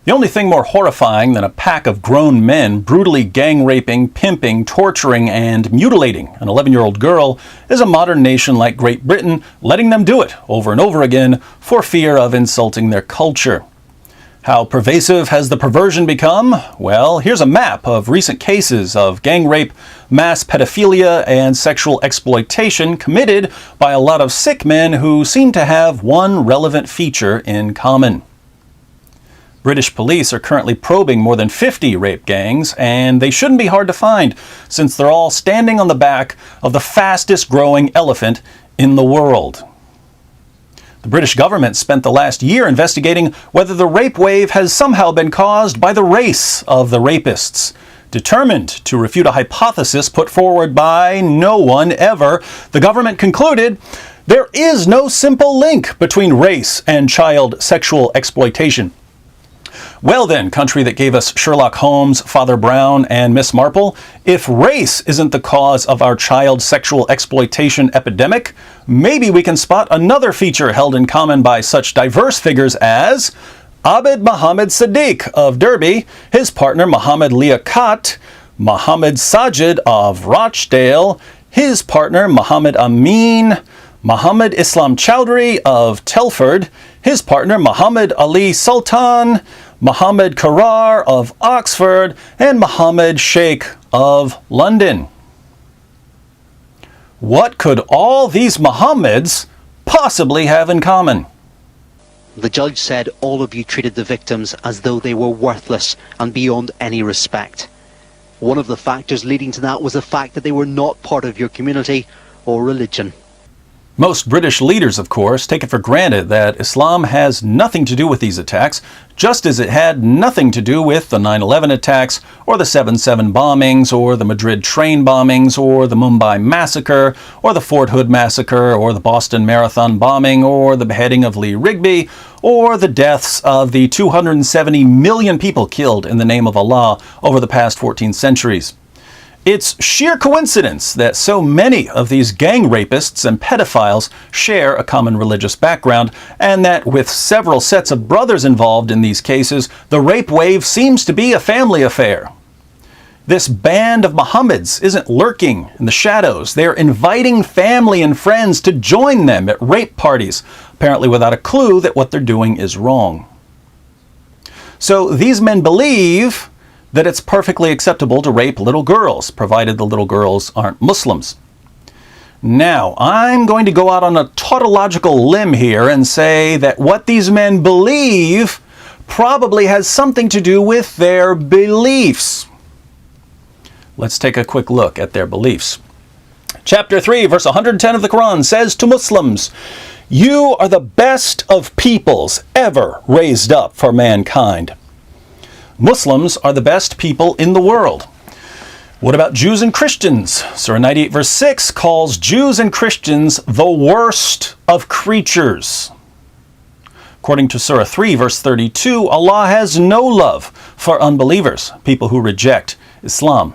The only thing more horrifying than a pack of grown men brutally gang raping, pimping, torturing, and mutilating an 11-year-old girl is a modern nation like Great Britain letting them do it over and over again for fear of insulting their culture. How pervasive has the perversion become? Well, here's a map of recent cases of gang rape, mass pedophilia, and sexual exploitation committed by a lot of sick men who seem to have one relevant feature in common. British police are currently probing more than 50 rape gangs, and they shouldn't be hard to find, since they're all standing on the back of the fastest growing elephant in the world. The British government spent the last year investigating whether the rape wave has somehow been caused by the race of the rapists. Determined to refute a hypothesis put forward by no one ever, the government concluded there is no simple link between race and child sexual exploitation. Well then, country that gave us Sherlock Holmes, Father Brown, and Miss Marple, if race isn't the cause of our child sexual exploitation epidemic, maybe we can spot another feature held in common by such diverse figures as Abid Mohammed Sadiq of Derby, his partner Mohammed Liaquat, Mohammed Sajid of Rochdale, his partner Mohammed Amin, Mohammed Islam Chowdhury of Telford, his partner Mohammed Ali Sultan, Mohammed Karar of Oxford, and Mohammed Sheikh of London. What could all these Mohammeds possibly have in common? The judge said all of you treated the victims as though they were worthless and beyond any respect. One of the factors leading to that was the fact that they were not part of your community or religion. Most British leaders, of course, take it for granted that Islam has nothing to do with these attacks, just as it had nothing to do with the 9/11 attacks, or the 7/7 bombings, or the Madrid train bombings, or the Mumbai massacre, or the Fort Hood massacre, or the Boston Marathon bombing, or the beheading of Lee Rigby, or the deaths of the 270 million people killed in the name of Allah over the past 14 centuries. It's sheer coincidence that so many of these gang rapists and pedophiles share a common religious background, and that with several sets of brothers involved in these cases, the rape wave seems to be a family affair. This band of Mohammeds isn't lurking in the shadows. They're inviting family and friends to join them at rape parties, apparently without a clue that what they're doing is wrong. So these men believe that it's perfectly acceptable to rape little girls, provided the little girls aren't Muslims. Now, I'm going to go out on a tautological limb here and say that what these men believe probably has something to do with their beliefs. Let's take a quick look at their beliefs. Chapter 3, verse 110 of the Qur'an says to Muslims, "You are the best of peoples ever raised up for mankind." Muslims are the best people in the world. What about Jews and Christians? Surah 98 verse 6 calls Jews and Christians the worst of creatures. According to Surah 3 verse 32, Allah has no love for unbelievers, people who reject Islam.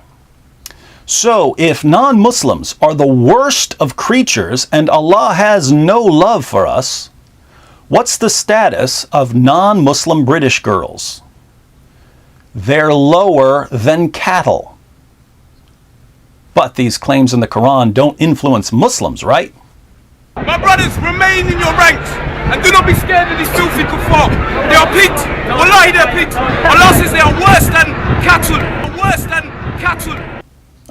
So if non-Muslims are the worst of creatures and Allah has no love for us, what's the status of non-Muslim British girls? They're lower than cattle. But these claims in the Quran don't influence Muslims, right? My brothers, remain in your ranks and do not be scared of these filthy kuffar. They are pigs. Wallahi, they are pigs. Allah says they are worse than cattle. Worse than cattle.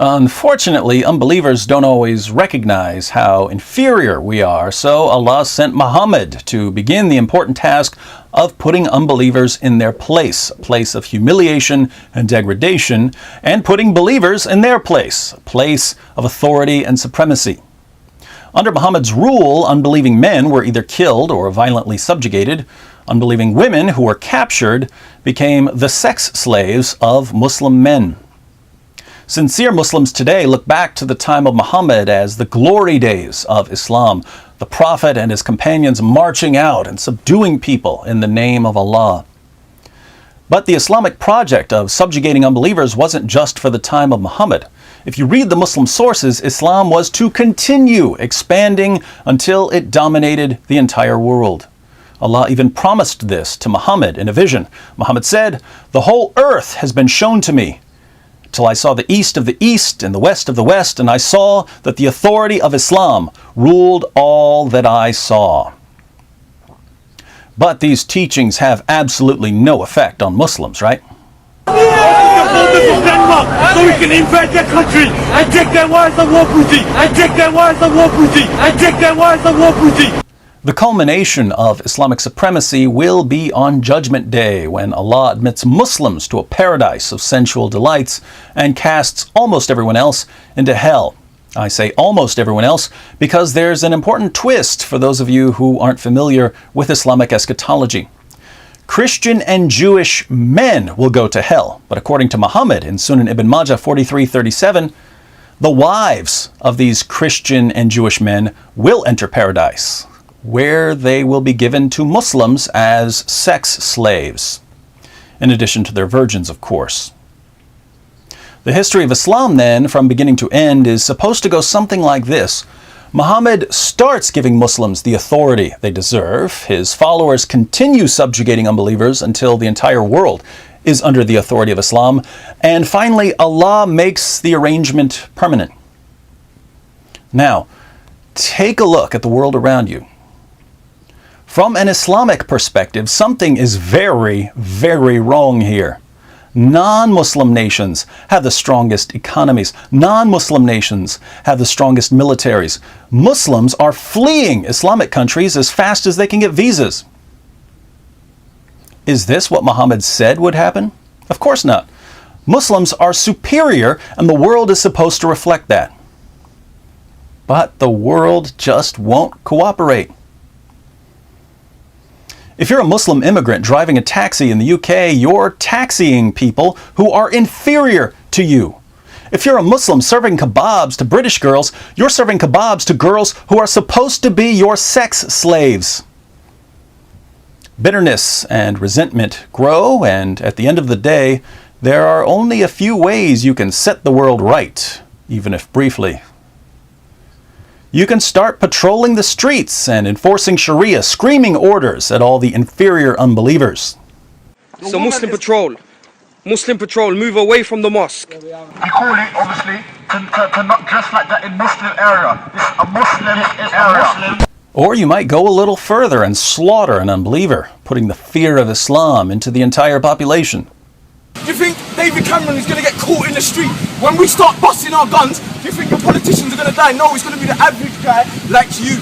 Unfortunately, unbelievers don't always recognize how inferior we are, so Allah sent Muhammad to begin the important task of putting unbelievers in their place, a place of humiliation and degradation, and putting believers in their place, a place of authority and supremacy. Under Muhammad's rule, unbelieving men were either killed or violently subjugated. Unbelieving women who were captured became the sex slaves of Muslim men. Sincere Muslims today look back to the time of Muhammad as the glory days of Islam, the Prophet and his companions marching out and subduing people in the name of Allah. But the Islamic project of subjugating unbelievers wasn't just for the time of Muhammad. If you read the Muslim sources, Islam was to continue expanding until it dominated the entire world. Allah even promised this to Muhammad in a vision. Muhammad said, "The whole earth has been shown to me, till I saw the east of the east and the west of the west, and I saw that the authority of Islam ruled all that I saw." But these teachings have absolutely no effect on Muslims, right? So we can invade their country and take their wives and war booty, and take their wives and war booty, and take their wives and war booty. The culmination of Islamic supremacy will be on Judgment Day, when Allah admits Muslims to a paradise of sensual delights and casts almost everyone else into hell. I say almost everyone else because there's an important twist for those of you who aren't familiar with Islamic eschatology. Christian and Jewish men will go to hell, but according to Muhammad in Sunan Ibn Majah 43:37, the wives of these Christian and Jewish men will enter paradise, where they will be given to Muslims as sex slaves, in addition to their virgins, of course. The history of Islam, then, from beginning to end, is supposed to go something like this. Muhammad starts giving Muslims the authority they deserve. His followers continue subjugating unbelievers until the entire world is under the authority of Islam. And finally, Allah makes the arrangement permanent. Now, take a look at the world around you. From an Islamic perspective, something is very, very wrong here. Non-Muslim nations have the strongest economies. Non-Muslim nations have the strongest militaries. Muslims are fleeing Islamic countries as fast as they can get visas. Is this what Muhammad said would happen? Of course not. Muslims are superior, and the world is supposed to reflect that. But the world just won't cooperate. If you're a Muslim immigrant driving a taxi in the UK, you're taxiing people who are inferior to you. If you're a Muslim serving kebabs to British girls, you're serving kebabs to girls who are supposed to be your sex slaves. Bitterness and resentment grow, and at the end of the day, there are only a few ways you can set the world right, even if briefly. You can start patrolling the streets and enforcing Sharia, screaming orders at all the inferior unbelievers. So Muslim Patrol, move away from the mosque. I call it, obviously, to not dress like that in Muslim area. It's a Muslim area. Or you might go a little further and slaughter an unbeliever, putting the fear of Islam into the entire population. Do you think David Cameron is going to get caught in the street when we start busting our guns? Do you think your politicians are going to die? No, it's going to be the average guy like you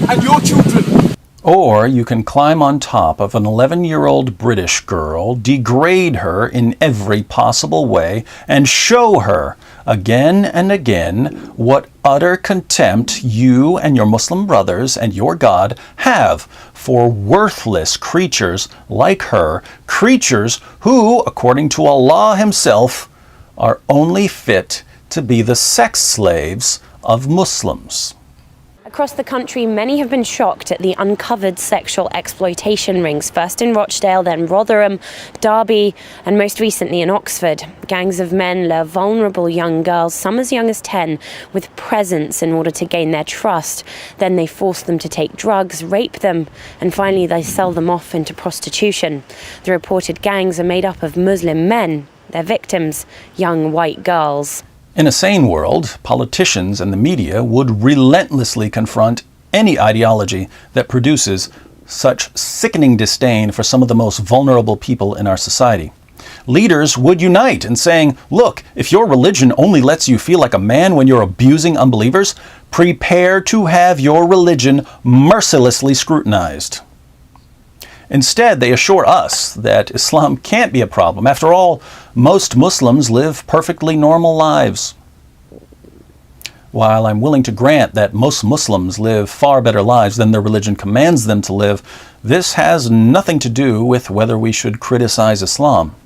and your children. Or you can climb on top of an 11-year-old British girl, degrade her in every possible way, and show her again and again what utter contempt you and your Muslim brothers and your God have for worthless creatures like her, creatures who, according to Allah Himself, are only fit to be the sex slaves of Muslims. Across the country, many have been shocked at the uncovered sexual exploitation rings, first in Rochdale, then Rotherham, Derby, and most recently in Oxford. Gangs of men lure vulnerable young girls, some as young as 10, with presents in order to gain their trust. Then they force them to take drugs, rape them, and finally they sell them off into prostitution. The reported gangs are made up of Muslim men, their victims, young white girls. In a sane world, politicians and the media would relentlessly confront any ideology that produces such sickening disdain for some of the most vulnerable people in our society. Leaders would unite in saying, look, if your religion only lets you feel like a man when you're abusing unbelievers, prepare to have your religion mercilessly scrutinized. Instead, they assure us that Islam can't be a problem. After all, most Muslims live perfectly normal lives. While I'm willing to grant that most Muslims live far better lives than their religion commands them to live, this has nothing to do with whether we should criticize Islam.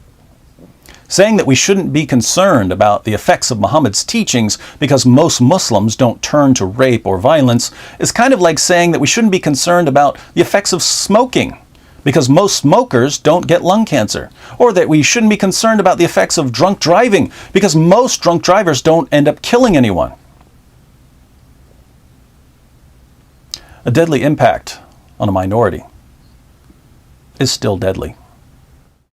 Saying that we shouldn't be concerned about the effects of Muhammad's teachings because most Muslims don't turn to rape or violence is kind of like saying that we shouldn't be concerned about the effects of smoking because most smokers don't get lung cancer, or that we shouldn't be concerned about the effects of drunk driving because most drunk drivers don't end up killing anyone. A deadly impact on a minority. is still deadly.